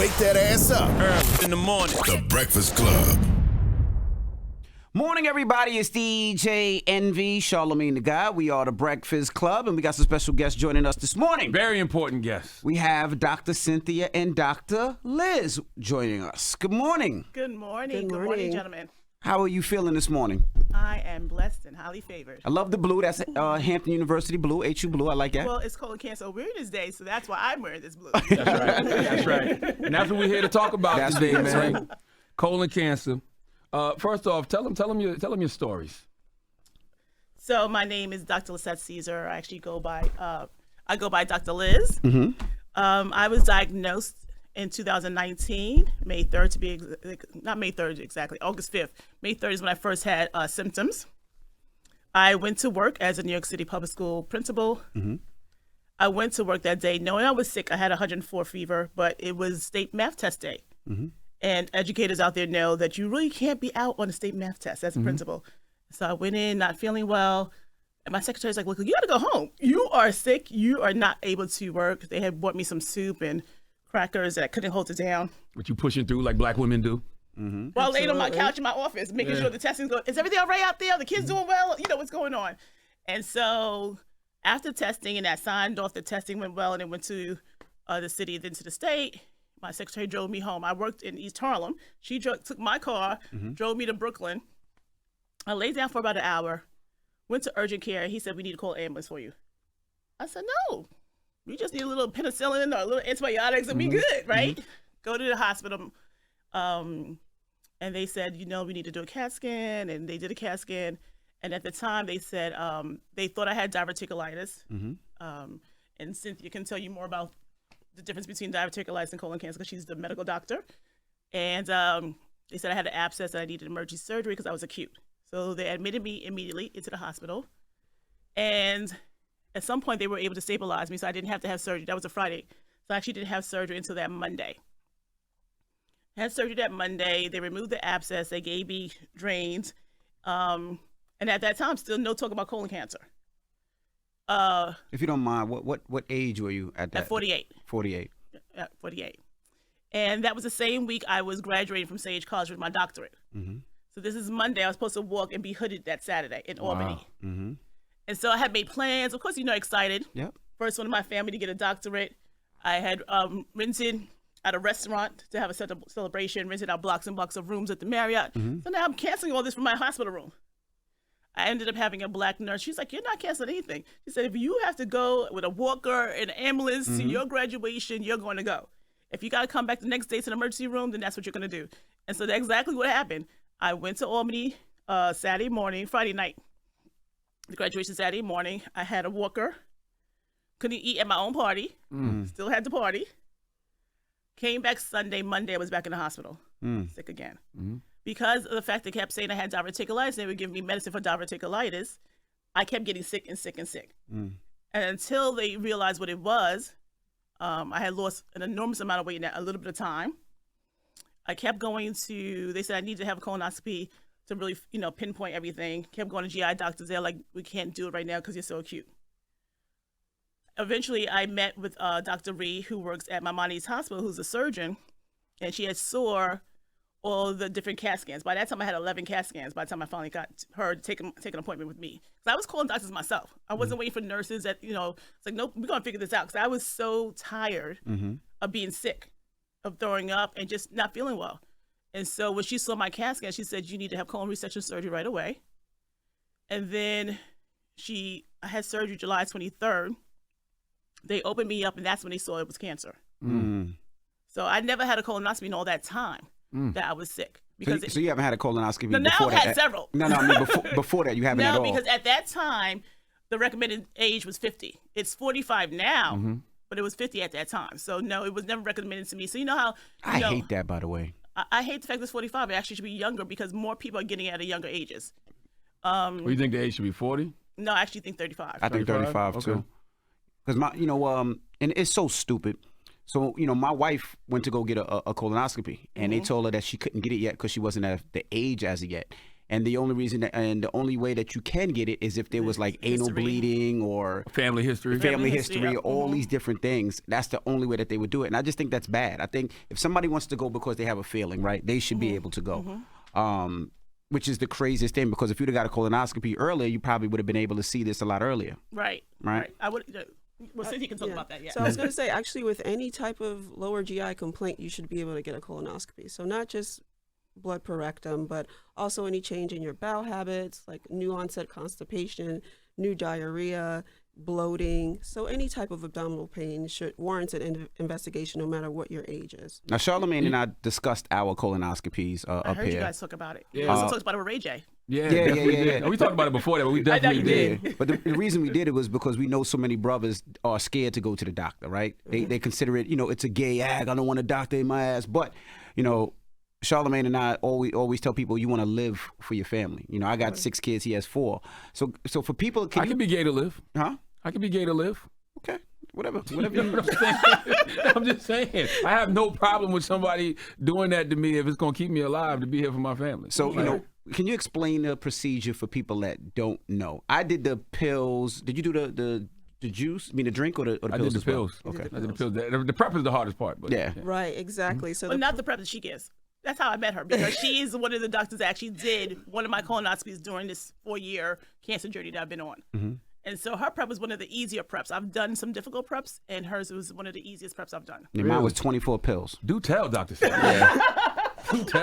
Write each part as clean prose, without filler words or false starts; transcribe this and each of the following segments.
Wake that ass up. Early in the morning. The Breakfast Club. Morning, everybody. It's DJ Envy, Charlamagne the Guy. We are the Breakfast Club, and we got some special guests joining us this morning. Very important guests. We have Dr. Cynthia and Dr. Liz joining us. Good morning. Good morning. Good morning, gentlemen. How are you feeling this morning? I am blessed and highly favored. I love the blue. That's Hampton University blue, HU blue. I like that. Well, it's colon cancer awareness day, so that's why I'm wearing this blue. That's right. That's right. And that's what we're here to talk about today, man. Right. Colon cancer. First off, tell them your stories. So my name is Dr. Lisette Caesar. I actually go by Dr. Liz. Mm-hmm. I was diagnosed in 2019, May 3rd to be not May 3rd exactly, August 5th. May 3rd is when I first had symptoms. I went to work as a New York City public school principal. Mm-hmm. I went to work that day knowing I was sick. I had 104 fever, but it was state math test day. Mm-hmm. And educators out there know that you really can't be out on a state math test as a principal. So I went in not feeling well. And my secretary's like, look, you got to go home. You are sick. You are not able to work. They had bought me some soup and crackers that couldn't hold it down. What you pushing through like black women do? Mm-hmm. While laid on my couch in my office, making sure the testing's going, is everything all right out there? The kids doing well? You know what's going on. And so after testing and that signed off, the testing went well and it went to the city, then to the state. My secretary drove me home. I worked in East Harlem. She took my car, drove me to Brooklyn. I laid down for about an hour, went to urgent care. He said, we need to call an ambulance for you. I said, no, we just need a little penicillin or a little antibiotics and be good, right? Go to the hospital. And they said, we need to do a CAT scan. And they did a CAT scan. And at the time they said they thought I had diverticulitis. And Cynthia can tell you more about the difference between diverticulitis and colon cancer because she's the medical doctor. And they said I had an abscess and I needed emergency surgery because I was acute. So they admitted me immediately into the hospital. And at some point they were able to stabilize me, so I didn't have to have surgery. That was a Friday. So I actually didn't have surgery until that Monday. I had surgery that Monday. They removed the abscess. They gave me drains. And at that time, still no talk about colon cancer. If you don't mind, what age were you at that? At 48. 48. At 48. And that was the same week I was graduating from Sage College with my doctorate. Mm-hmm. So this is Monday. I was supposed to walk and be hooded that Saturday in Albany. Mm-hmm. And so I had made plans. Of course, excited. Yep. First one in my family to get a doctorate. I had rented at a restaurant to have a celebration, rented out blocks and blocks of rooms at the Marriott. So now I'm canceling all this from my hospital room. I ended up having a black nurse. She's like, you're not canceling anything. She said, if you have to go with a walker and an ambulance to your graduation, you're going to go. If you got to come back the next day to the emergency room, then that's what you're going to do. And so that's exactly what happened. I went to Albany Friday night. The graduation Saturday morning. I had a walker. Couldn't eat at my own party. Still had to party. Came back Sunday. Monday, I was back in the hospital. Sick again. Because of the fact they kept saying I had diverticulitis, they would give me medicine for diverticulitis, I kept getting sick and sick and sick. And until they realized what it was, I had lost an enormous amount of weight in a little bit of time. I kept going they said I need to have a colonoscopy to really, pinpoint everything. Kept going to GI doctors. They're like, we can't do it right now because you're so acute. Eventually, I met with Dr. Ree, who works at Maimonides Hospital, who's a surgeon, and she had saw all the different CAT scans. By that time, I had 11 CAT scans by the time I finally got her to take an appointment with me. Because I was calling doctors myself. I wasn't waiting for nurses that, it's like, nope, we're going to figure this out. Because I was so tired of being sick, of throwing up, and just not feeling well. And so when she saw my CAT scan, she said, you need to have colon resection surgery right away. And then I had surgery July 23rd. They opened me up, and that's when they saw it was cancer. So I never had a colonoscopy in all that time that I was sick. So you haven't had a colonoscopy now before that? I've had several. No, I mean before that you haven't at all. No, because at that time, the recommended age was 50. It's 45 now, but it was 50 at that time. So no, it was never recommended to me. So you know how... I hate that, by the way. I hate the fact that it's 45. It actually should be younger because more people are getting it at younger ages. Well, you think the age should be 40? No, I actually think 35. I think 35 too. Because and it's so stupid. So, my wife went to go get a colonoscopy, and they told her that she couldn't get it yet because she wasn't at the age as of yet. And the only reason and the only way that you can get it is if there was like anal bleeding or family history, all these different things. That's the only way that they would do it. And I just think that's bad. I think if somebody wants to go because they have a feeling, right, they should be able to go. Which is the craziest thing, because if you'd have got a colonoscopy earlier, you probably would have been able to see this a lot earlier. Right. I would. Well, Cynthia can talk about that. Yeah. So I was going to say, actually, with any type of lower GI complaint, you should be able to get a colonoscopy. So not just blood per rectum, but also any change in your bowel habits, like new onset constipation, new diarrhea, bloating. So any type of abdominal pain should warrant an investigation, no matter what your age is. Now, Charlamagne and I discussed our colonoscopies up here. I heard you guys talk about it. Yeah. We also talked about it with Ray J. Yeah. We talked about it before that, but we definitely did. But the reason we did it was because we know so many brothers are scared to go to the doctor, right? They consider it, it's a gay act. I don't want a doctor in my ass. But, Charlamagne and I always tell people you want to live for your family. I got 6 kids. He has 4. So for people, I can be gay to live. Huh? I can be gay to live. Okay. Whatever you. I'm just saying. I have no problem with somebody doing that to me if it's going to keep me alive to be here for my family. So, can you explain the procedure for people that don't know? I did the pills. Did you do the juice? I mean, the drink or the pills? I did the pills. Well? Okay. I did the pills. The prep is the hardest part. But yeah. Right, exactly. So but not the prep that she gives. That's how I met her, because she's one of the doctors that actually did one of my colonoscopies during this 4-year cancer journey that I've been on. And so her prep was one of the easier preps. I've done some difficult preps, and hers was one of the easiest preps I've done. Yeah, mine was 24 pills. Do tell, Dr. Cynthia.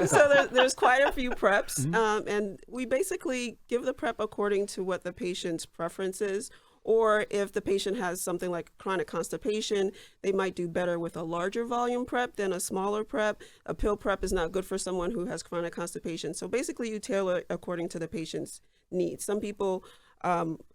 So there's quite a few preps, and we basically give the prep according to what the patient's preference is. Or if the patient has something like chronic constipation, they might do better with a larger volume prep than a smaller prep. A pill prep is not good for someone who has chronic constipation. So basically you tailor it according to the patient's needs. Some people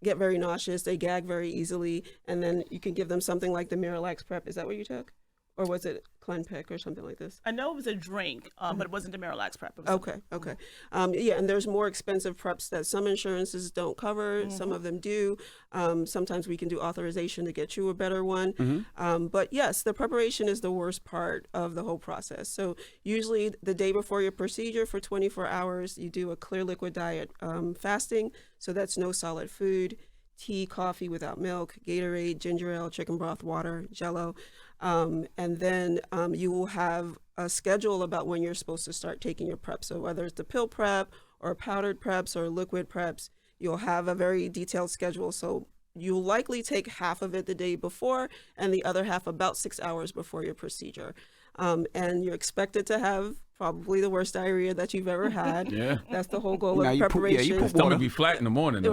get very nauseous, they gag very easily, and then you can give them something like the Miralax prep. Is that what you took? Or was it Clenpic or something like this? I know it was a drink, but it wasn't the Miralax prep. Okay. Yeah, and there's more expensive preps that some insurances don't cover. Some of them do. Sometimes we can do authorization to get you a better one. But yes, the preparation is the worst part of the whole process. So usually the day before your procedure for 24 hours, you do a clear liquid diet fasting. So that's no solid food, tea, coffee without milk, Gatorade, ginger ale, chicken broth, water, Jell-O. And then you will have a schedule about when you're supposed to start taking your prep. So whether it's the pill prep or powdered preps or liquid preps, you'll have a very detailed schedule. So you'll likely take half of it the day before and the other half about 6 hours before your procedure. And you're expected to have probably the worst diarrhea that you've ever had. Yeah. That's the whole goal of preparation. You put stomach be flat in the morning. You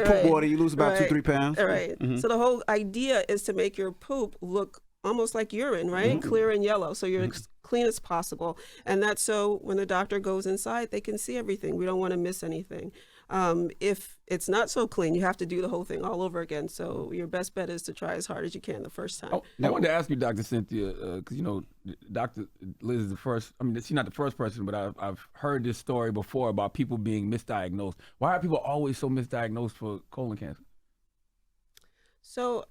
put water, you lose about 2-3 pounds. Right. So the whole idea is to make your poop look almost like urine, right? Clear and yellow. So you're as clean as possible. And that's so when the doctor goes inside, they can see everything. We don't want to miss anything. If it's not so clean, you have to do the whole thing all over again. So your best bet is to try as hard as you can the first time. I wanted to ask you, Dr. Cynthia, because, Dr. Liz is the first, she's not the first person, but I've heard this story before about people being misdiagnosed. Why are people always so misdiagnosed for colon cancer? So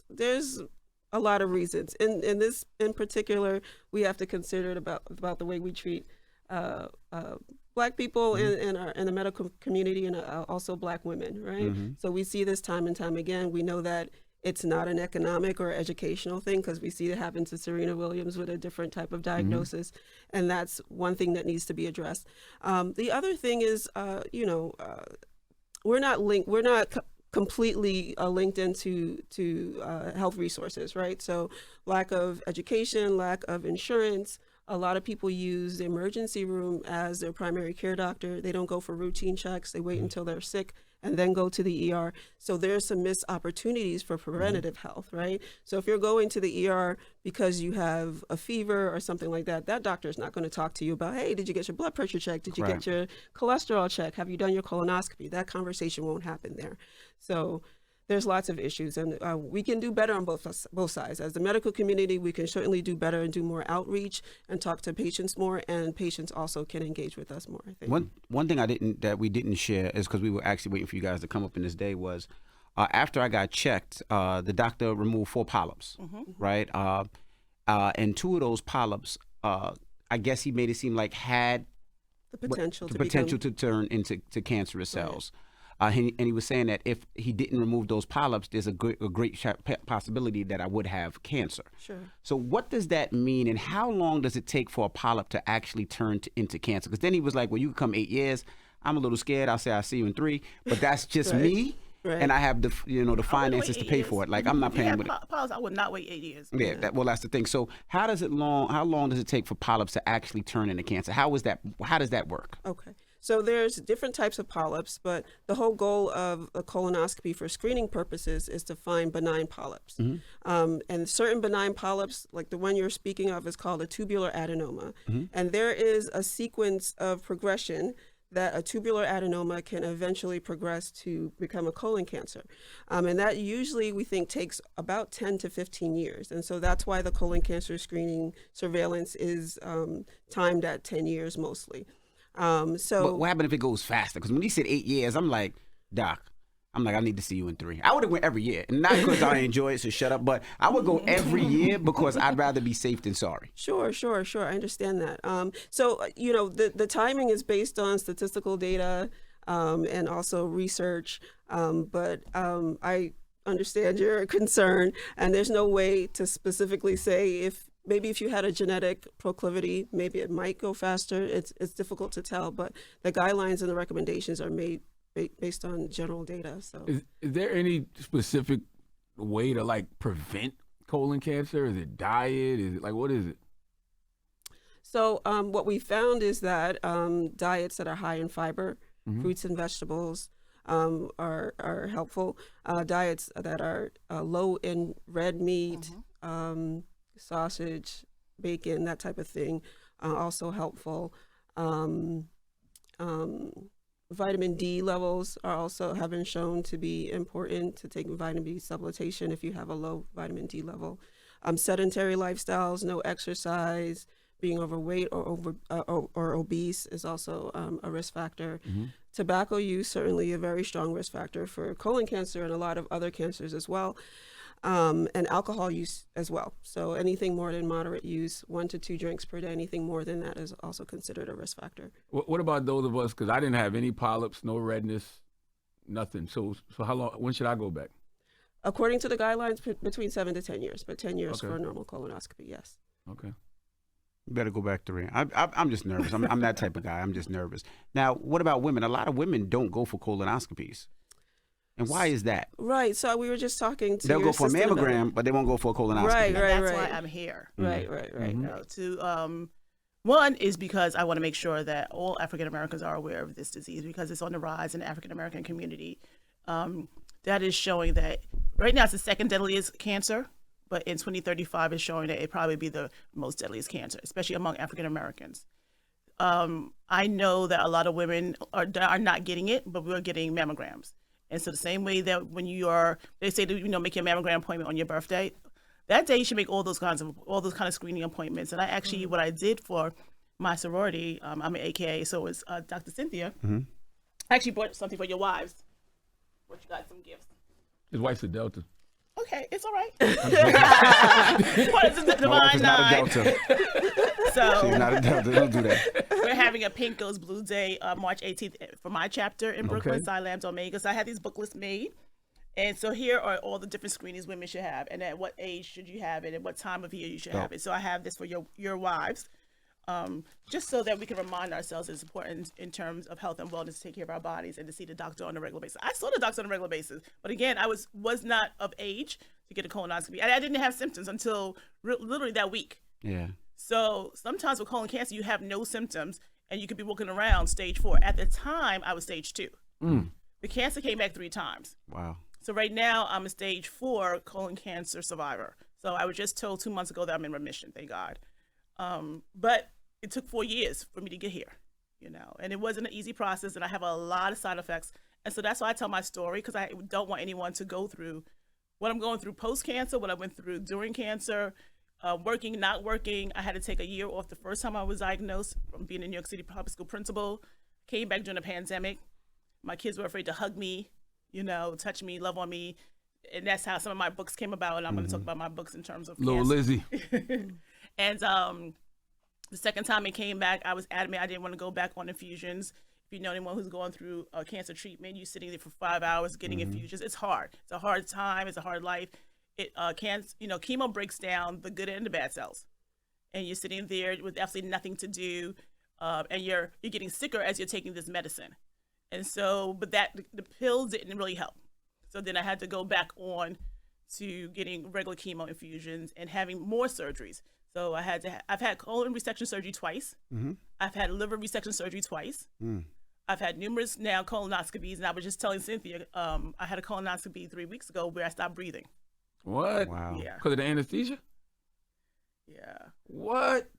there's a lot of reasons. In this in particular, we have to consider it about the way we treat Black people in the medical community, and also Black women, right? So we see this time and time again. We know that it's not an economic or educational thing, because we see it happen to Serena Williams with a different type of diagnosis, and that's one thing that needs to be addressed. The other thing is, we're not completely linked into health resources, right? So lack of education, lack of insurance. A lot of people use the emergency room as their primary care doctor. They don't go for routine checks. They wait until they're sick and then go to the ER. So there's some missed opportunities for preventative health, right? So if you're going to the ER because you have a fever or something like that, that doctor is not going to talk to you about, hey, did you get your blood pressure checked? Did you get your cholesterol checked? Have you done your colonoscopy? That conversation won't happen there. So there's lots of issues, and we can do better on both sides. As the medical community, we can certainly do better and do more outreach and talk to patients more, and patients also can engage with us more, I think. One thing that we didn't share is, because we were actually waiting for you guys to come up in this day, was after I got checked, the doctor removed 4 polyps, right? And 2 of those polyps, I guess he made it seem like had The potential the potential to turn into cancerous cells. And he was saying that if he didn't remove those polyps, there's a great possibility that I would have cancer. Sure. So what does that mean, and how long does it take for a polyp to actually turn into cancer? Because then he was like, well, you can come 8 years. I'm a little scared. I'll say I'll see you in 3, but that's just me. Right. And I have the the finances to pay for it. Like I'm not paying with it. Polyps, I would not wait 8 years. Yeah, that's the thing. So how long does it take for polyps to actually turn into cancer? How does that work? Okay. So there's different types of polyps, but the whole goal of a colonoscopy for screening purposes is to find benign polyps. And certain benign polyps, like the one you're speaking of, is called a tubular adenoma. And there is a sequence of progression that a tubular adenoma can eventually progress to become a colon cancer. And that usually we think takes about 10 to 15 years. And so that's why the colon cancer screening surveillance is timed at 10 years mostly. But what happened if it goes faster? Because when he said 8 years, I'm like, Doc, I need to see you in 3. I would have went every year, and not because I enjoy it, so shut up. But I would go every year because I'd rather be safe than sorry. Sure. I understand that. So the timing is based on statistical data and also research. But I understand your concern, and there's no way to specifically say if you had a genetic proclivity, maybe it might go faster. It's difficult to tell, but the guidelines and the recommendations are made based on general data. So, is there any specific way to prevent colon cancer? Is it diet? Is it what is it? So what we found is that diets that are high in fiber, fruits and vegetables, are helpful. Diets that are low in red meat, sausage, bacon, that type of thing, also helpful. Vitamin D levels have been shown to be important to take vitamin D supplementation if you have a low vitamin D level. Sedentary lifestyles, no exercise, being overweight or obese is also a risk factor. Tobacco use, certainly a very strong risk factor for colon cancer and a lot of other cancers as well. And alcohol use as well. So anything more than moderate use, 1 to 2 drinks per day, anything more than that is also considered a risk factor. What about those of us, because I didn't have any polyps, no redness, nothing. So how long, when should I go back? According to the guidelines, between 7 to 10 years, but 10 years for a normal colonoscopy, yes. Okay. You better go back 3. I'm just nervous. I'm that type of guy. I'm just nervous. Now, what about women? A lot of women don't go for colonoscopies. And why is that? Right. So we were just talking to They'll your go for a mammogram, but they won't go for a colonoscopy. Right. That's why I'm here. Right. One is because I want to make sure that all African Americans are aware of this disease because it's on the rise in the African American community. That is showing that right now it's the second deadliest cancer, but in 2035 it's showing that it probably be the most deadliest cancer, especially among African Americans. I know that a lot of women are not getting it, but we're getting mammograms. And so the same way that when they say to make your mammogram appointment on your birthday, that day you should make all those kind of screening appointments. And I actually, what I did for my sorority, I'm an AKA, so it's Dr. Cynthia. I actually bought something for your wives. What you got? Some gifts. His wife's a Delta. Okay, it's all right. What is the divine not a nine? Delta. So She's not a Delta. Don't do that. we're having a Pink Goes Blue Day, March 18th for my chapter in Brooklyn, Okay. Psi Lambda Omega. So I had these booklets made. And so here are all the different screenings women should have, and at what age should you have it, and what time of year you should have it. So I have this for your wives, just so that we can remind ourselves it's important in terms of health and wellness to take care of our bodies and to see the doctor on a regular basis. I saw the doctor on a regular basis, but again, I was not of age to get a colonoscopy, and I didn't have symptoms until literally that week. Yeah. So sometimes with colon cancer, you have no symptoms, and you could be walking around stage 4. At the time, I was stage 2. The cancer came back 3 times. Wow. So right now, I'm a stage 4 colon cancer survivor. So I was just told 2 months ago that I'm in remission, thank God. But it took 4 years for me to get here, and it wasn't an easy process, and I have a lot of side effects. And so that's why I tell my story, because I don't want anyone to go through what I'm going through post-cancer, what I went through during cancer, working, not working. I had to take a year off the first time I was diagnosed from being a New York City public school principal. Came back during the pandemic. My kids were afraid to hug me, touch me, love on me. And that's how some of my books came about. And I'm going to talk about my books in terms of Little cancer. Lizzie. And The second time it came back, I was adamant I didn't want to go back on infusions. If you know anyone who's going through cancer treatment, you're sitting there for 5 hours getting infusions. It's hard. It's a hard time. It's a hard life. It chemo breaks down the good and the bad cells, and you're sitting there with absolutely nothing to do, and you're getting sicker as you're taking this medicine. And so, but the pills didn't really help. So then I had to go back on to getting regular chemo infusions and having more surgeries. So I've had colon resection surgery twice. I've had liver resection surgery twice. I've had numerous now colonoscopies, and I was just telling Cynthia, I had a colonoscopy 3 weeks ago where I stopped breathing. What? Wow. Yeah. Because of the anesthesia? Yeah. What?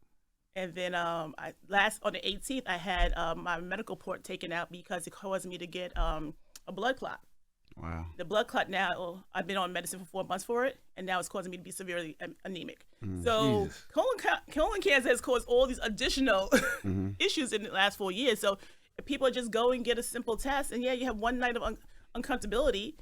And then on the 18th, I had my medical port taken out because it caused me to get a blood clot. Wow. The blood clot now, I've been on medicine for 4 months for it, and now it's causing me to be severely anemic. So Jesus. colon cancer has caused all these additional issues in the last 4 years. So if people just go and get a simple test, and yeah, you have one night of uncomfortability,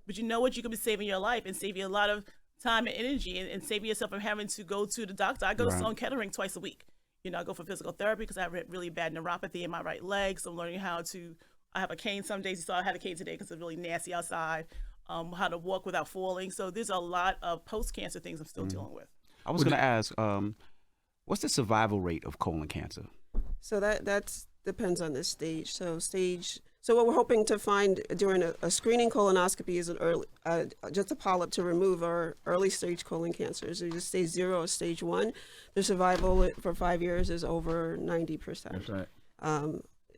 but you know what, you could be saving your life and saving a lot of time and energy and saving yourself from having to go to the doctor. I go to Sloan Kettering twice a week. You know, I go for physical therapy because I have really bad neuropathy in my right leg. So I'm learning I have a cane some days. You saw I had a cane today because it's really nasty outside. How to walk without falling. So there's a lot of post-cancer things I'm still dealing with. I was going to ask, what's the survival rate of colon cancer? So that's depends on the stage. So what we're hoping to find during a screening colonoscopy is an early, just a polyp to remove our early stage colon cancer. So just stage 0 or stage 1, the survival for 5 years is over 90%. That's right.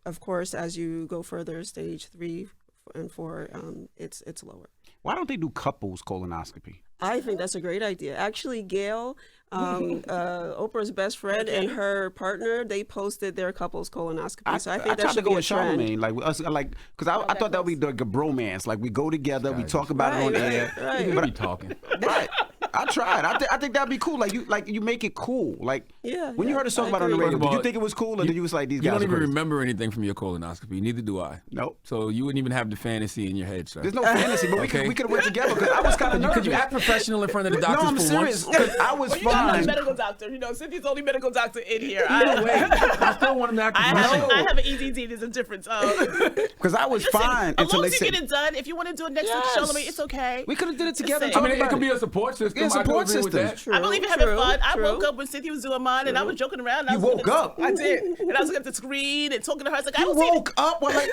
Of course, as you go further, stage 3 and 4, it's lower. Why don't they do couples colonoscopy? I think that's a great idea. Actually, Gail, Oprah's best friend, and her partner, they posted their couples colonoscopy. So I think that tried to should go be a with trend. Charlamagne, like us, like because I thought that would be like a bromance. Like we go together, we talk about it on Right, air. right. What are you talking? Right. I tried. I think that'd be cool. Like you make it cool. Like Yeah, when you yeah, heard a song I about it on the agree. radio, First of did you all, think it was cool, or did you was like these You guys? don't are even crazy? remember anything from your colonoscopy. Neither do I. Nope. So you wouldn't even have the fantasy in your head, sir. There's no fantasy, but Okay. we could have went together because I was kind of nervous. Could you act professional in front of the doctors No, I'm for serious. once? 'Cause I was Well, you're not a fine. medical doctor. You know, Cynthia's the only medical doctor in here. No way. I still want him to act professional. I have an EDD. There's a difference. Because I was fine As until long they as you said get it done, if you want to do it next Yes. week, Charlamagne, it's okay. we could have did it together. Listen. and I mean, talked it could about be a support system. Yeah, I support could agree with system. that. True, I believe in having true, fun. I true. woke up when Cynthia was doing mine, and I was joking around. And I You was looking woke at up? I did, and I was looking at the screen and talking to her. I was like, I You don't see woke up. Well, like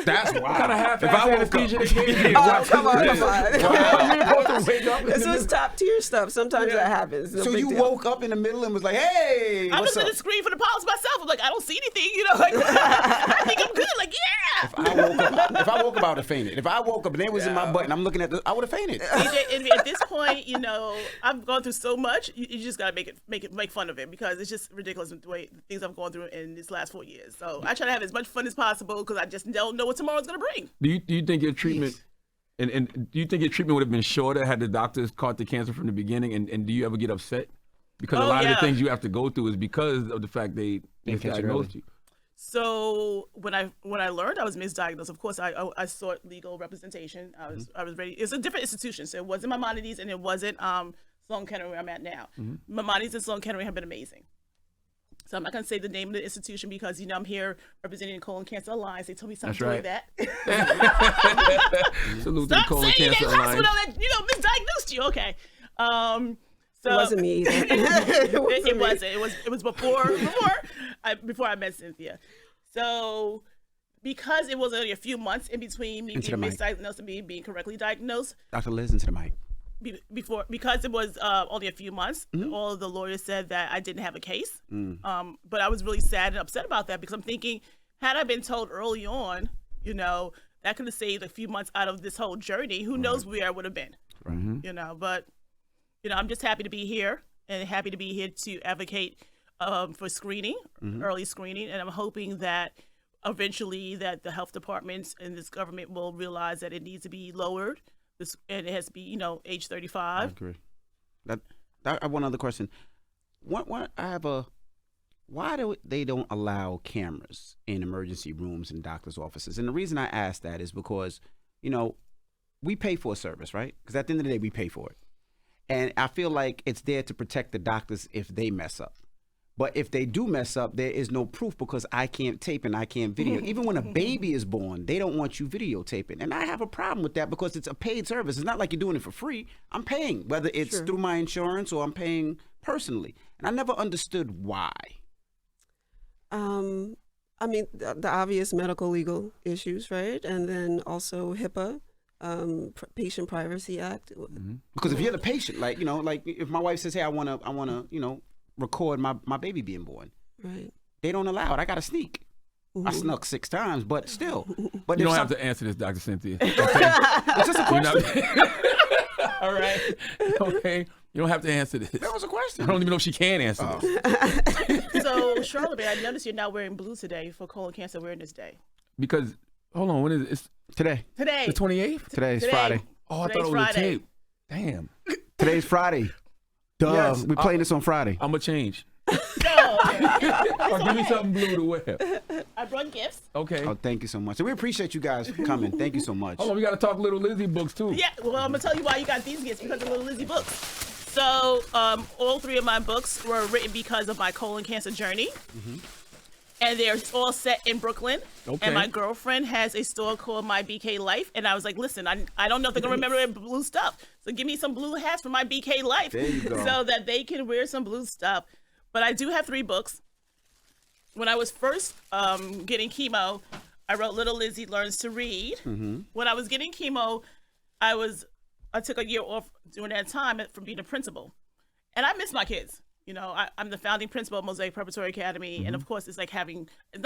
that's wild. What kind of half-ass If I woke up, anesthesia they gave you? Oh, come on, come on. Wow. You're supposed to wake up in This the was top tier stuff. Sometimes that happens. No so big you deal. woke up in the middle and was like, "Hey, I what's was up?" at the screen for the polyps myself. I'm like, I don't see anything. You know, like I think I'm good. Like, yeah. If I woke up, I would have fainted. If I woke up and it was in my butt and I'm looking at I would have fainted. DJ, at this point, you know, I've gone through so much. You just gotta make fun of it because it's just ridiculous the way things I've gone through in these last 4 years. So I try to have as much fun as possible because I just don't know what tomorrow's gonna bring. Do you think your treatment and do you think your treatment would have been shorter had the doctors caught the cancer from the beginning? And do you ever get upset? Because a lot of the things you have to go through is because of the fact they catch it early. diagnosed you. So when I learned I was misdiagnosed, of course I sought legal representation. I was ready. It's a different institution, so it wasn't Maimonides and it wasn't Sloan Kettering where I'm at now. Maimonides and Sloan Kettering have been amazing. So I'm not gonna say the name of the institution because I'm here representing the Colon Cancer Alliance. They told me something That's to right. that. Salute to the Stop Colon saying Cancer that hospital Alliance. that misdiagnosed you. Okay. So It wasn't me either. it wasn't. It was before I met Cynthia. So because it was only a few months in between me Into being the mic. misdiagnosed and me being correctly diagnosed, Dr. Liz, into the mic. because it was only a few months, all of the lawyers said that I didn't have a case. But I was really sad and upset about that because I'm thinking, had I been told early on, you know, that could have saved a few months out of this whole journey. Who knows where I would have been, you know? But you know, I'm just happy to be here and happy to be here to advocate for screening, early screening, and I'm hoping that eventually that the health departments and this government will realize that it needs to be lowered. And it has to be, you know, age 35. I agree. I have one other question. Why do they don't allow cameras in emergency rooms and doctors' offices? And the reason I ask that is because, you know, we pay for a service, right? Because at the end of the day, we pay for it. And I feel like it's there to protect the doctors if they mess up. But if they do mess up, there is no proof because I can't tape and I can't video. Even when a baby is born, they don't want you videotaping. And I have a problem with that because it's a paid service. It's not like you're doing it for free. I'm paying, whether it's through my insurance or I'm paying personally. And I never understood why. I mean, the obvious medical legal issues, right? And then also HIPAA, Patient Privacy Act. Because if you're the patient, like, you know, like if my wife says, hey, I wanna, you know, record my baby being born. Right. They don't allow it. I got to sneak. I snuck 6 times, but still. But You don't have to answer this, Dr. Cynthia. Okay? It's just a question. All right. Okay. You don't have to answer this. That was a question. I don't even know if she can answer this. So, Charlamagne, I noticed you're not wearing blue today for Colon Cancer Awareness Day. Because, hold on, when is it? It's Today. Today. the 28th? Today's Today. Friday. Oh, I Today's thought it was Friday. a tape. Damn. Today's Friday. Duh. Yes, we playing this on Friday. I'm going to change. No. Or give me something blue to wear. I brought gifts. Okay. Oh, thank you so much. And we appreciate you guys coming. Thank you so much. Hold on, we got to talk Little Lizzie books, too. Yeah, well, I'm going to tell you why you got these gifts, because of Little Lizzie books. So, all 3 of my books were written because of my colon cancer journey. And they're all set in Brooklyn. Okay. And my girlfriend has a store called My BK Life. And I was like, listen, I don't know if they're going to remember blue stuff. So give me some blue hats for My BK Life. There you go. So that they can wear some blue stuff. But I do have 3 books. When I was first getting chemo, I wrote Little Lizzie Learns to Read. When I was getting chemo, I took a year off during that time from being a principal. And I miss my kids. You know, I'm the founding principal of Mosaic Preparatory Academy. And of course, it's not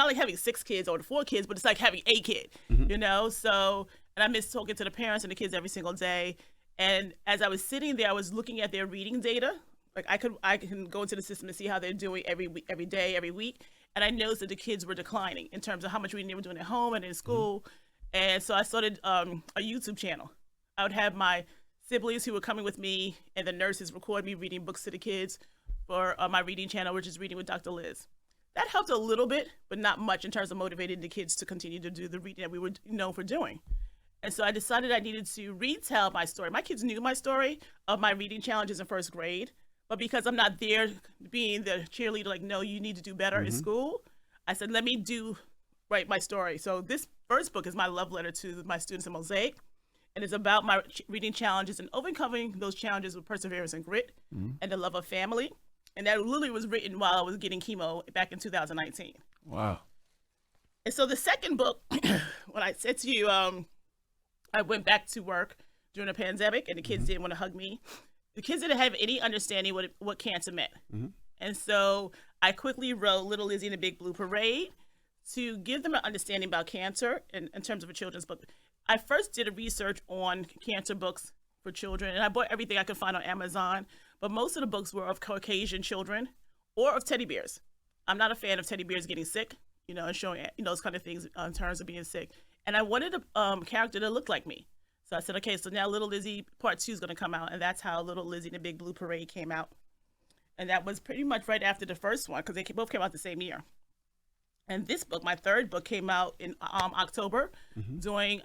like having 6 kids or 4 kids, but it's like having a kid, you know? So, and I miss talking to the parents and the kids every single day. And as I was sitting there, I was looking at their reading data. Like I can go into the system and see how they're doing every week, every day, every week. And I noticed that the kids were declining in terms of how much reading they were doing at home and in school. And so I started a YouTube channel. I would have my siblings who were coming with me and the nurses record me reading books to the kids for my reading channel, which is Reading with Dr. Liz. That helped a little bit, but not much in terms of motivating the kids to continue to do the reading that we were known for doing. And so I decided I needed to retell my story. My kids knew my story of my reading challenges in 1st grade, but because I'm not there being the cheerleader, like, no, you need to do better in school, I said, let me write my story. So this first book is my love letter to my students in Mosaic. And it's about my reading challenges and overcoming those challenges with perseverance and grit and the love of family. And that literally was written while I was getting chemo back in 2019. Wow. And so the second book, when I said to you, I went back to work during the pandemic and the kids didn't want to hug me. The kids didn't have any understanding what cancer meant. And so I quickly wrote Little Lizzie and the Big Blue Parade to give them an understanding about cancer in terms of a children's book. I first did a research on cancer books for children, and I bought everything I could find on Amazon, but most of the books were of Caucasian children or of teddy bears. I'm not a fan of teddy bears getting sick, you know, and showing those kind of things in terms of being sick. And I wanted a character that looked like me. So I said, okay, so now Little Lizzie Part 2 is going to come out, and that's how Little Lizzie and the Big Blue Parade came out. And that was pretty much right after the first one, because they both came out the same year. And this book, my 3rd book, came out in October during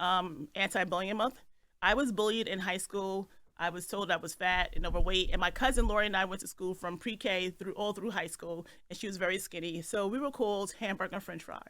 Anti-Bullying Month. I was bullied in high school. I was told I was fat and overweight. And my cousin Lori and I went to school from pre-K all through high school, and she was very skinny. So we were called Hamburger and French Fry.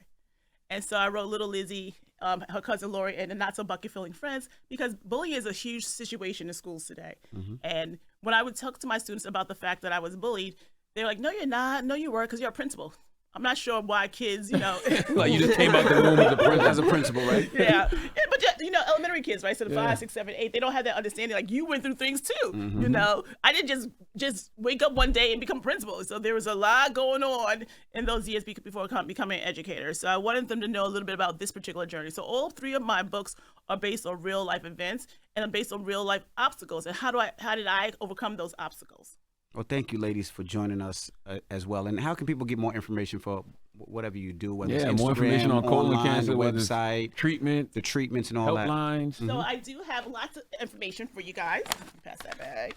And so I wrote Little Lizzie, her cousin Lori, and the Not So Bucket Feeling Friends, because bullying is a huge situation in schools today. And when I would talk to my students about the fact that I was bullied, they're like, no, you're not. No, you were, because you're a principal. I'm not sure why kids, you know. Like you just came out the room as a principal, right? Yeah, but you know, elementary kids, right? So the 5, 6, 7, 8, they don't have that understanding. Like you went through things too, you know. I didn't just wake up one day and become principal. So there was a lot going on in those years before becoming an educator. So I wanted them to know a little bit about this particular journey. So all 3 of my books are based on real life events and are based on real life obstacles. And how did I overcome those obstacles? Well, thank you, ladies, for joining us as well. And how can people get more information for whatever you do? Whether it's Instagram, more information on colon online, cancer, the whether it's website, treatment, the treatments, and all that. helplines. So I do have lots of information for you guys. Pass that bag.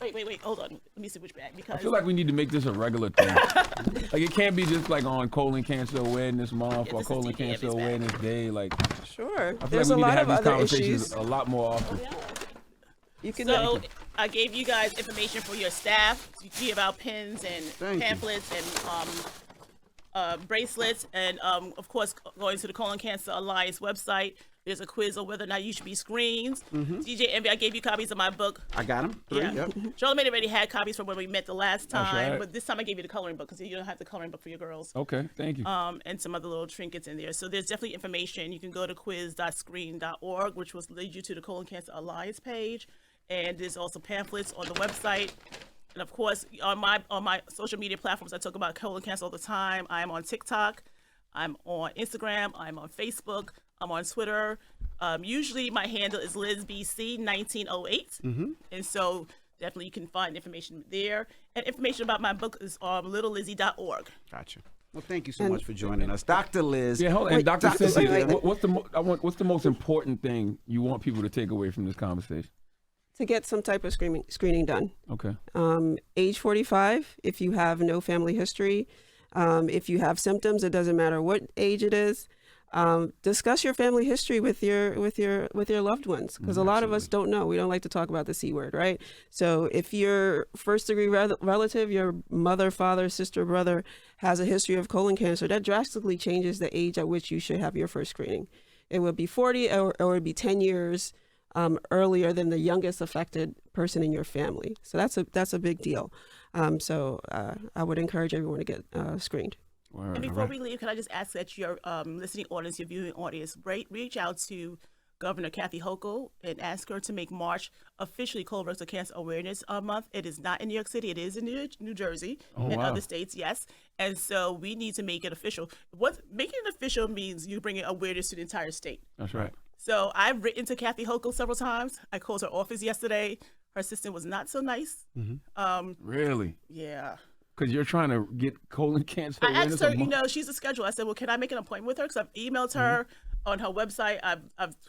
Wait, hold on. Let me see which bag, because I feel like we need to make this a regular thing. Like it can't be just like on Colon Cancer Awareness Month or this is Colon TKM's Cancer bag. Awareness Day. Like Sure. I feel There's like we a need to lot have of these other conversations issues. a lot more often. You can So I gave you guys information for your staff to give out pins and Thank you. pamphlets and bracelets, and of course, going to the Colon Cancer Alliance website. There's a quiz on whether or not you should be screened. DJ Envy, I gave you copies of my book. I got them. 3. Yeah. Yep. Charlamagne already had copies from when we met the last That's time, right. but this time I gave you the coloring book because you don't have the coloring book for your girls. Okay, thank you. And some other little trinkets in there. So there's definitely information. You can go to quiz.screen.org, which will lead you to the Colon Cancer Alliance page. And there's also pamphlets on the website. And of course, on my social media platforms, I talk about colon cancer all the time. I'm on TikTok, I'm on Instagram, I'm on Facebook, I'm on Twitter. Usually my handle is LizBC1908. And so definitely you can find information there. And information about my book is on littlelizzie.org. Gotcha. Well, thank you so much for joining us, Dr. Liz. Yeah, hold on. And Dr. Dr. Cynthia, Cynthia. what's the most important thing you want people to take away from this conversation? To get some type of screening done. Okay. Age 45, if you have no family history, if you have symptoms, it doesn't matter what age it is. Discuss your family history with your loved ones, because a lot of us don't know. We don't like to talk about the C word, right? So if your first degree relative, your mother, father, sister, brother has a history of colon cancer, that drastically changes the age at which you should have your first screening. It would be 40 or it would be 10 years earlier than the youngest affected person in your family. So that's a big deal. So I would encourage everyone to get screened. And before we leave, can I just ask that your listening audience, your viewing audience, reach out to Governor Kathy Hochul and ask her to make March officially colorectal cancer awareness month. It is not in New York City. It is in New Jersey and other states, yes. And so we need to make it official. Making it official means you bring awareness to the entire state. That's right. So I've written to Kathy Hochul several times. I called her office yesterday. Her assistant was not so nice. Really? Yeah. Because you're trying to get colon cancer I awareness asked her, a month? she's a schedule. I said, well, can I make an appointment with her? Because I've emailed her on her website. I've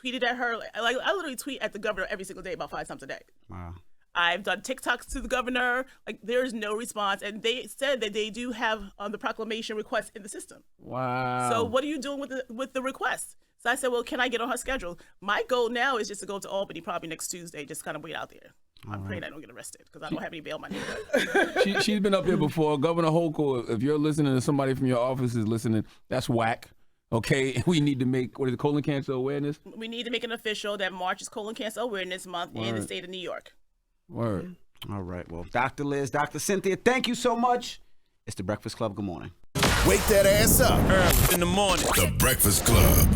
tweeted at her. I literally tweet at the governor every single day about 5 times a day. Wow. I've done TikToks to the governor. There's no response. And they said that they do have the proclamation request in the system. Wow. So what are you doing with the request? So I said, well, can I get on her schedule? My goal now is just to go to Albany probably next Tuesday, just kind of wait out there. I'm praying I don't get arrested because I don't have any bail money. She's been up here before. Governor Hochul, if you're listening and somebody from your office is listening, that's whack. Okay, we need to make, colon cancer awareness? We need to make it official that March is Colon Cancer Awareness Month in the state of New York. Word. All right. Well, Dr. Liz, Dr. Cynthia, thank you so much. It's The Breakfast Club. Good morning. Wake that ass up. Early in the morning. The Breakfast Club.